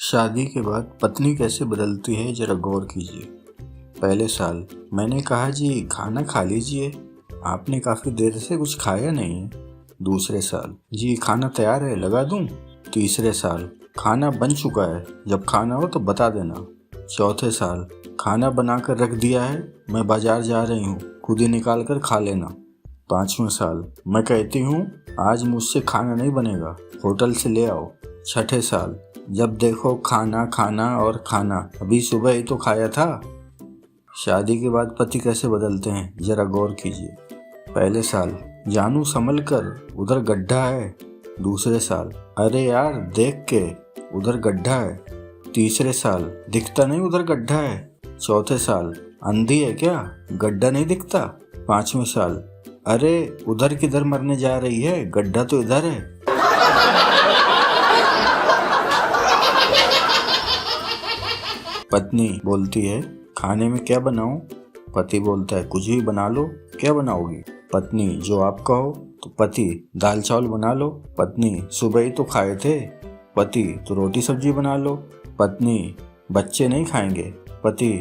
शादी के बाद पत्नी कैसे बदलती है जरा गौर कीजिए। पहले साल, मैंने कहा जी खाना खा लीजिए, आपने काफ़ी देर से कुछ खाया नहीं है। दूसरे साल, जी खाना तैयार है लगा दूं। तीसरे साल, खाना बन चुका है, जब खाना हो तो बता देना। चौथे साल, खाना बना कर रख दिया है, मैं बाजार जा रही हूँ, खुद ही निकाल कर खा लेना। पाँचवें साल, मैं कहती हूँ आज मुझसे खाना नहीं बनेगा, होटल से ले आओ। छठे साल, जब देखो खाना खाना और खाना, अभी सुबह ही तो खाया था। शादी के बाद पति कैसे बदलते हैं जरा गौर कीजिए। पहले साल, जानू संभल कर, उधर गड्ढा है। दूसरे साल, अरे यार देख के, उधर गड्ढा है। तीसरे साल, दिखता नहीं उधर गड्ढा है। चौथे साल, अंधी है क्या, गड्ढा नहीं दिखता। पांचवें साल, अरे उधर किधर मरने जा रही है, गड्ढा तो इधर है। पत्नी बोलती है खाने में क्या बनाऊं? पति बोलता है कुछ भी बना लो, क्या बनाओगी? पत्नी जो आप कहो। तो पति दाल चावल बना लो। पत्नी सुबह ही तो खाए थे। पति तो रोटी सब्जी बना लो। पत्नी बच्चे नहीं खाएंगे। पति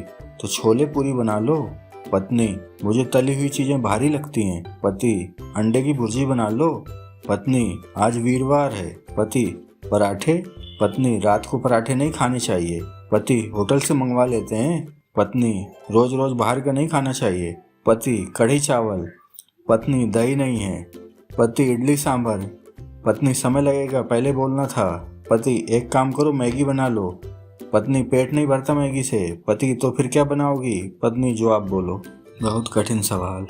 तो छोले पूरी बना लो। पत्नी मुझे तली हुई चीजें भारी लगती हैं। पति अंडे की भुर्जी बना लो। पत्नी आज वीरवार है। पति पराठे। पत्नी रात को पराठे नहीं खाने चाहिए, पति होटल से मंगवा लेते हैं। पत्नी रोज रोज बाहर का नहीं खाना चाहिए। पति कढ़ी चावल। पत्नी दही नहीं है। पति इडली सांभर। पत्नी समय लगेगा, पहले बोलना था। पति एक काम करो मैगी बना लो। पत्नी पेट नहीं भरता मैगी से। पति तो फिर क्या बनाओगी? पत्नी जो आप बोलो। बहुत कठिन सवाल।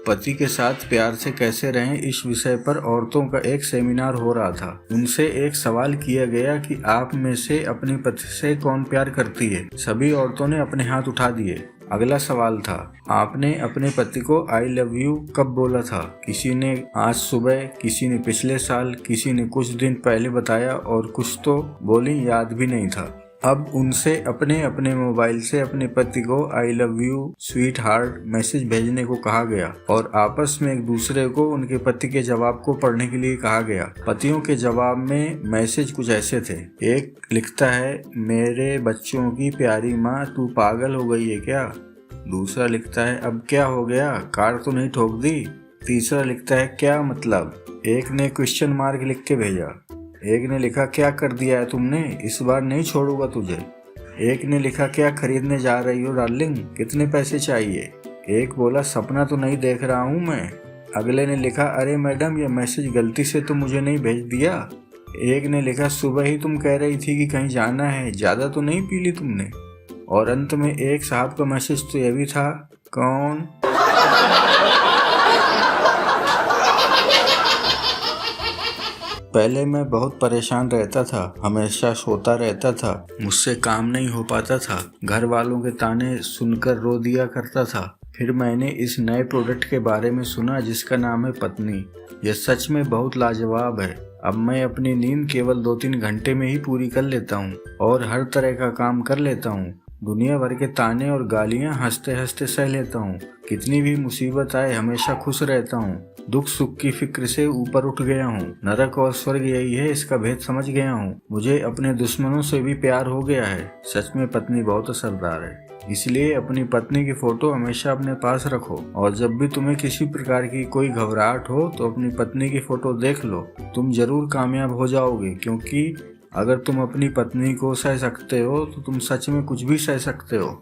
पति के साथ प्यार से कैसे रहें, इस विषय पर औरतों का एक सेमिनार हो रहा था। उनसे एक सवाल किया गया कि आप में से अपने पति से कौन प्यार करती है। सभी औरतों ने अपने हाथ उठा दिए। अगला सवाल था, आपने अपने पति को आई लव यू कब बोला था? किसी ने आज सुबह, किसी ने पिछले साल, किसी ने कुछ दिन पहले बताया और कुछ तो बोली याद भी नहीं था। अब उनसे अपने अपने मोबाइल से अपने पति को I love you sweet heart message भेजने को कहा गया और आपस में एक दूसरे को उनके पति के जवाब को पढ़ने के लिए कहा गया। पतियों के जवाब में मैसेज कुछ ऐसे थे। एक लिखता है, मेरे बच्चों की प्यारी माँ, तू पागल हो गई है क्या? दूसरा लिखता है, अब क्या हो गया, कार तो नहीं ठोक दी? तीसरा लिखता है, क्या मतलब? एक ने क्वेश्चन मार्क लिख के भेजा। एक ने लिखा, क्या कर दिया है तुमने, इस बार नहीं छोड़ूंगा तुझे। एक ने लिखा, क्या खरीदने जा रही हो डार्लिंग, कितने पैसे चाहिए? एक बोला, सपना तो नहीं देख रहा हूँ मैं। अगले ने लिखा, अरे मैडम ये मैसेज गलती से तो मुझे नहीं भेज दिया। एक ने लिखा, सुबह ही तुम कह रही थी कि कहीं जाना है, ज़्यादा तो नहीं पी ली तुमने? और अंत में एक साहब का मैसेज तो ये भी था, कौन? पहले मैं बहुत परेशान रहता था, हमेशा सोता रहता था, मुझसे काम नहीं हो पाता था, घर वालों के ताने सुनकर रो दिया करता था। फिर मैंने इस नए प्रोडक्ट के बारे में सुना जिसका नाम है पत्नी। यह सच में बहुत लाजवाब है। अब मैं अपनी नींद केवल 2-3 घंटे में ही पूरी कर लेता हूँ और हर तरह का काम कर लेता हूँ। दुनिया भर के ताने और गालियाँ हंसते हंसते सह लेता हूँ। कितनी भी मुसीबत आए हमेशा खुश रहता हूँ। दुख सुख की फिक्र से ऊपर उठ गया हूँ। नरक और स्वर्ग यही है, इसका भेद समझ गया हूँ। मुझे अपने दुश्मनों से भी प्यार हो गया है। सच में पत्नी बहुत असरदार है। इसलिए अपनी पत्नी की फोटो हमेशा अपने पास रखो और जब भी तुम्हें किसी प्रकार की कोई घबराहट हो तो अपनी पत्नी की फोटो देख लो। तुम जरूर कामयाब हो जाओगे, क्योंकि अगर तुम अपनी पत्नी को सह सकते हो तो तुम सच में कुछ भी सह सकते हो।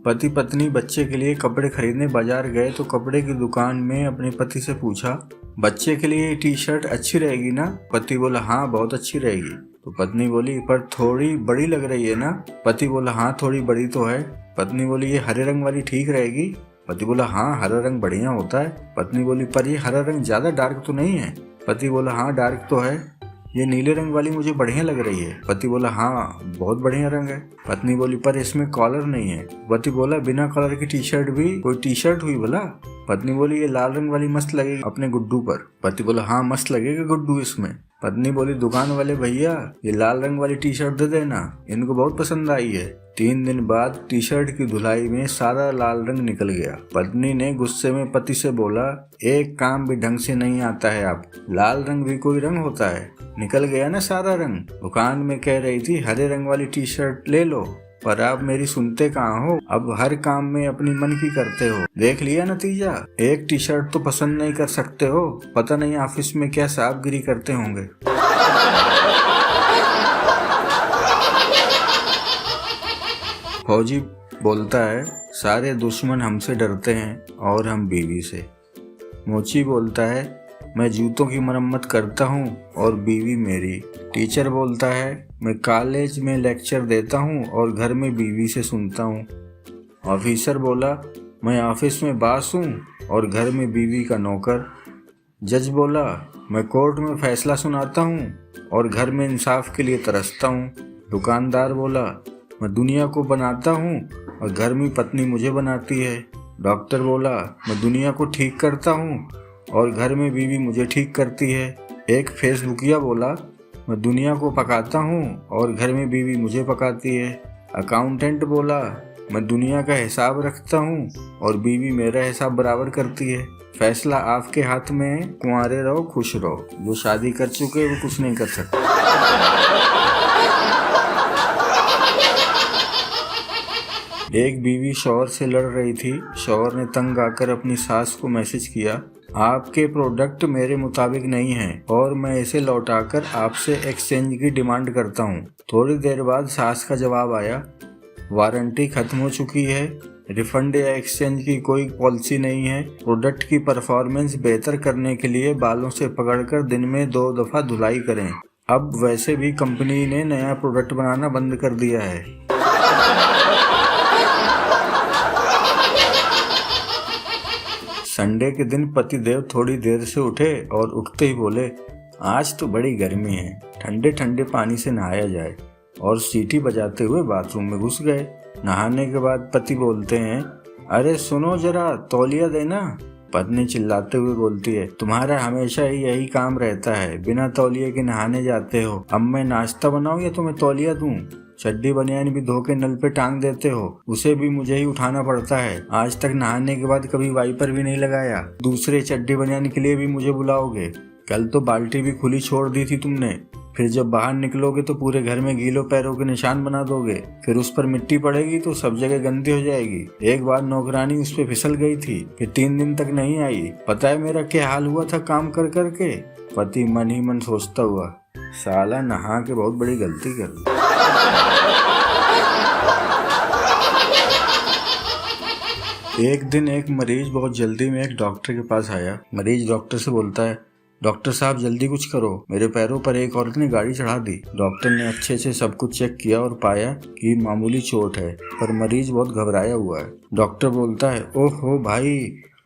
पति पत्नी बच्चे के लिए कपड़े खरीदने बाजार गए तो कपड़े की दुकान में अपने पति से पूछा, बच्चे के लिए टी शर्ट अच्छी रहेगी ना? पति बोला, हाँ बहुत अच्छी रहेगी। तो पत्नी बोली, पर थोड़ी बड़ी लग रही है ना? पति बोला, हाँ थोड़ी बड़ी तो है। पत्नी बोली, ये हरे रंग वाली ठीक रहेगी? पति बोला, हाँ हरा रंग बढ़िया होता है। पत्नी बोली, पर ये हरा रंग ज्यादा डार्क तो नहीं है? पति बोला, हाँ डार्क तो है। ये नीले रंग वाली मुझे बढ़िया लग रही है। पति बोला, हाँ बहुत बढ़िया रंग है। पत्नी बोली, पर इसमें कॉलर नहीं है। पति बोला, बिना कॉलर की टी शर्ट भी कोई टी शर्ट हुई भला? पत्नी बोली ये लाल रंग वाली मस्त लगेगी अपने गुड्डू पर। पति बोला हाँ मस्त लगेगा गुड्डू इसमें। पत्नी बोली दुकान वाले भैया ये लाल रंग वाली टी शर्ट दे देना, इनको बहुत पसंद आई है। 3 दिन बाद टी शर्ट की धुलाई में सारा लाल रंग निकल गया। पत्नी ने गुस्से में पति से बोला एक काम भी ढंग से नहीं आता है आप, लाल रंग भी कोई रंग होता है, निकल गया ना सारा रंग। दुकान में कह रही थी हरे रंग वाली टी शर्ट ले लो, पर आप मेरी सुनते कहाँ हो, अब हर काम में अपनी मन की करते हो। देख लिया नतीजा, एक टी शर्ट तो पसंद नहीं कर सकते हो, पता नहीं ऑफिस में क्या साहबगिरी करते होंगे। फौजी बोलता है सारे दुश्मन हमसे डरते हैं और हम बीवी से। मोची बोलता है मैं जूतों की मरम्मत करता हूँ और बीवी मेरी। टीचर बोलता है मैं कॉलेज में लेक्चर देता हूँ और घर में बीवी से सुनता हूँ। ऑफिसर बोला मैं ऑफिस में बास हूँ और घर में बीवी का नौकर। जज बोला मैं कोर्ट में फैसला सुनाता हूँ और घर में इंसाफ के लिए तरसता हूँ। दुकानदार बोला मैं दुनिया को बनाता हूँ और घर में पत्नी मुझे बनाती है। डॉक्टर बोला मैं दुनिया को ठीक करता हूँ और घर में बीवी मुझे ठीक करती है। एक फेसबुकिया बोला मैं दुनिया को पकाता हूँ और घर में बीवी मुझे पकाती है। अकाउंटेंट बोला मैं दुनिया का हिसाब रखता हूँ और बीवी मेरा हिसाब बराबर करती है। फैसला आपके हाथ में है, कुंवारे रहो खुश रहो, जो शादी कर चुके वो कुछ नहीं कर सकते। एक बीवी शौहर से लड़ रही थी। शौहर ने तंग आकर अपनी सास को मैसेज किया आपके प्रोडक्ट मेरे मुताबिक नहीं हैं और मैं इसे लौटाकर आपसे एक्सचेंज की डिमांड करता हूं। थोड़ी देर बाद सास का जवाब आया वारंटी खत्म हो चुकी है, रिफंड या एक्सचेंज की कोई पॉलिसी नहीं है। प्रोडक्ट की परफॉर्मेंस बेहतर करने के लिए बालों से पकड़कर दिन में 2 दफा धुलाई करें। अब वैसे भी कंपनी ने नया प्रोडक्ट बनाना बंद कर दिया है। संडे के दिन पतिदेव थोड़ी देर से उठे और उठते ही बोले आज तो बड़ी गर्मी है, ठंडे ठंडे पानी से नहाया जाए, और सीटी बजाते हुए बाथरूम में घुस गए। नहाने के बाद पति बोलते हैं अरे सुनो जरा तौलिया देना। पत्नी चिल्लाते हुए बोलती है तुम्हारा हमेशा ही यही काम रहता है, बिना तौलिए के नहाने जाते हो। अब मैं नाश्ता बनाऊं या तुम्हें तौलिया दूं? चड्डी बनियान भी धो के नल पे टांग देते हो, उसे भी मुझे ही उठाना पड़ता है। आज तक नहाने के बाद कभी वाइपर भी नहीं लगाया, दूसरे चड्डी बनियान के लिए भी मुझे बुलाओगे? कल तो बाल्टी भी खुली छोड़ दी थी तुमने, फिर जब बाहर निकलोगे तो पूरे घर में गीलों पैरों के निशान बना दोगे, फिर उस पर मिट्टी पड़ेगी तो सब जगह गंदी हो जाएगी। एक बार नौकरानी उस पे फिसल गई थी, फिर 3 दिन तक नहीं आई। पता है मेरा क्या हाल हुआ था काम कर कर के? पति मन ही मन सोचता हुआ साला नहा के बहुत बड़ी गलती कर दी। एक दिन एक मरीज बहुत जल्दी में एक डॉक्टर के पास आया। मरीज डॉक्टर से बोलता है डॉक्टर साहब जल्दी कुछ करो, मेरे पैरों पर एक औरत ने गाड़ी चढ़ा दी। डॉक्टर ने अच्छे से सब कुछ चेक किया और पाया कि मामूली चोट है, पर मरीज बहुत घबराया हुआ है। डॉक्टर बोलता है ओहो भाई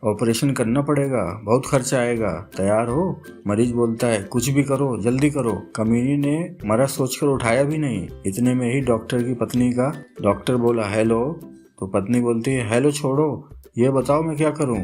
ऑपरेशन करना पड़ेगा, बहुत खर्चा आएगा, तैयार हो? मरीज बोलता है कुछ भी करो जल्दी करो। कमीनी ने मरा सोचकर उठाया भी नहीं। इतने में ही डॉक्टर की पत्नी का डॉक्टर बोला हेलो, तो पत्नी बोलती है हेलो छोड़ो, ये बताओ मैं क्या करूं?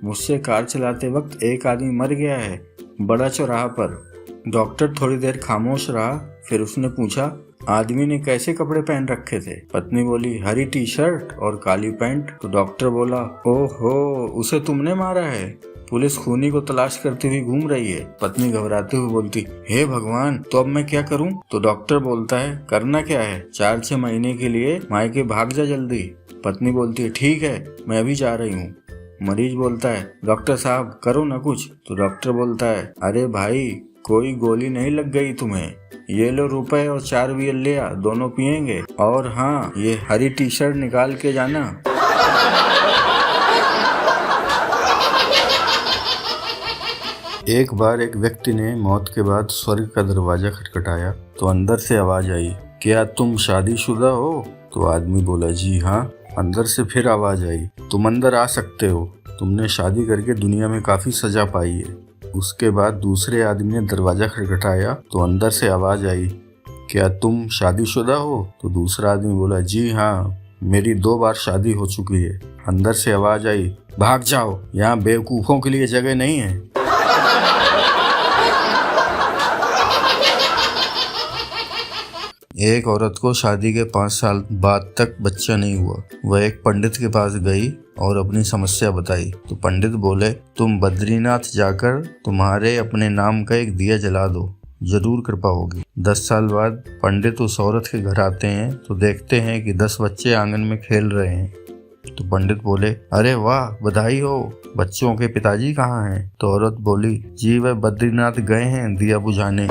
मुझसे कार चलाते वक्त एक आदमी मर गया है बड़ा चौराहा पर। डॉक्टर थोड़ी देर खामोश रहा, फिर उसने पूछा आदमी ने कैसे कपड़े पहन रखे थे? पत्नी बोली हरी टी शर्ट और काली पैंट। तो डॉक्टर बोला ओहो उसे तुमने मारा है, पुलिस खूनी को तलाश करती हुई घूम रही है। पत्नी घबराते हुए बोलती हे भगवान तो अब मैं क्या करूं? तो डॉक्टर बोलता है करना क्या है, 4-6 महीने के लिए मायके भाग जा जल्दी। पत्नी बोलती है ठीक है मैं अभी जा रही हूँ। मरीज बोलता है डॉक्टर साहब करो ना कुछ। तो डॉक्टर बोलता है अरे भाई कोई गोली नहीं लग गई तुम्हें, ये लो रुपए और 4 बियर ले आ, दोनों पियेंगे, और हाँ ये हरी टी शर्ट निकाल के जाना। एक बार एक व्यक्ति ने मौत के बाद स्वर्ग का दरवाजा खटखटाया तो अंदर से आवाज आई क्या तुम शादीशुदा हो? तो आदमी बोला जी हाँ। अंदर से फिर आवाज आई तुम अंदर आ सकते हो, तुमने शादी करके दुनिया में काफी सजा पाई है। उसके बाद दूसरे आदमी ने दरवाजा खटखटाया तो अंदर से आवाज आई क्या तुम शादीशुदा हो? तो दूसरा आदमी बोला जी हाँ मेरी 2 बार शादी हो चुकी है। अंदर से आवाज आई भाग जाओ, यहाँ बेवकूफों के लिए जगह नहीं है। एक औरत को शादी के 5 साल बाद तक बच्चा नहीं हुआ। वह एक पंडित के पास गई और अपनी समस्या बताई। तो पंडित बोले, तुम बद्रीनाथ जाकर तुम्हारे अपने नाम का एक दिया जला दो, जरूर कृपा होगी। 10 साल बाद पंडित उस औरत के घर आते हैं तो देखते हैं कि 10 बच्चे आंगन में खेल रहे हैं। तो पंडित बोले, अरे वाह, बधाई हो, बच्चों के पिताजी कहाँ हैं? तो औरत बोली, जी वह बद्रीनाथ गए हैं दिया बुझाने।